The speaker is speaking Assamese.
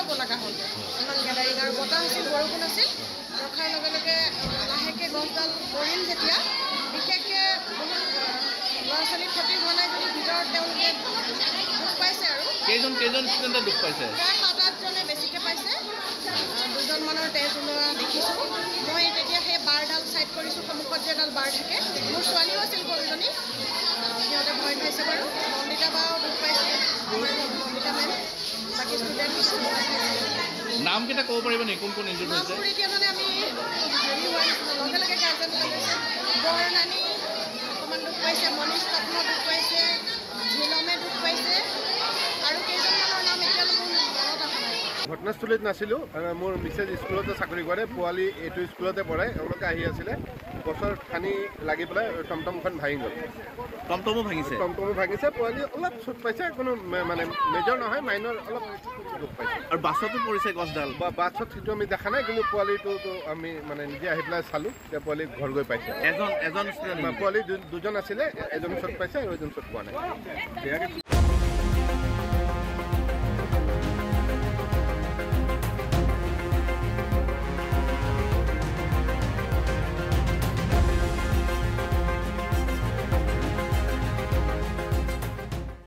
যাব লগা হ'ল ইমান গেদাৰিং আৰু বতাহ আছিল বৰষুণ আছিল ৰখাৰ লগে লগে লাহেকৈ গছডাল পৰিল যেতিয়া বিশেষকৈ বহুত ল'ৰা ছোৱালীৰ ক্ষতি হোৱা নাই যদি ভিতৰত তেওঁলোকে দুখ পাইছে আৰু কেইজন ষ্টুডেণ্টে দুখ পাইছে প্ৰায় 7-8জনে বেছিকৈ পাইছে 2জনমানৰ তেজ ওলোৱা দেখিছোঁ মই তেতিয়া সেই বাৰডাল ছাইড কৰিছোঁ সন্মুখত যে এডাল বাৰ থাকে মোৰ ছোৱালীও আছিল সৰুজনী সিহঁতে ভয় খাইছে বাৰু নন্দিতা বাও দুখ পাইছে নন্দিতা মেম বাকী ষ্টুডেণ্ট নাম কেইটা ক'ব পাৰিব নেকি কোন কোন ইনজুৰ্ড হৈছে নামবোৰ এতিয়া মানে আমি হেৰি হোৱা নিচিনা লগে লগে গাৰ্জেন লাগিছে বৰনানী অকণমান দুখ পাইছে মনীষ ৰত্ন দুখ পাইছে ঝিলমে দুখ পাইছে আৰু কেইজনমানৰ নাম এতিয়ালৈ মোৰ মনত অহা নাই ঘটনাস্থলীত নাছিলোঁ মোৰ মিছেছ স্কুলতে চাকৰি কৰে পোৱালি এইটো স্কুলতে পঢ়ায় এওঁলোকে আহি আছিলে গছৰ ঠানি লাগি পেলাই টমটমখন ভাঙি গ'ল টমটমো ভাঙিছে পোৱালি অলপ চুট পাইছে কোনো মানে মেজৰ নহয় মাইনৰ অলপ দুখ পাইছে আৰু বাছতো পৰিছে গছডাল বাছত সেইটো আমি দেখা নাই কিন্তু পোৱালিটোতো আমি মানে নিজে আহি পেলাই চালোঁ এতিয়া পোৱালি ঘৰ গৈ পাইছে এজন ষ্টুডেণ্ট পোৱালি দুজন আছিলে এজন চুট পাইছে আৰু এজন চুট পোৱা নাই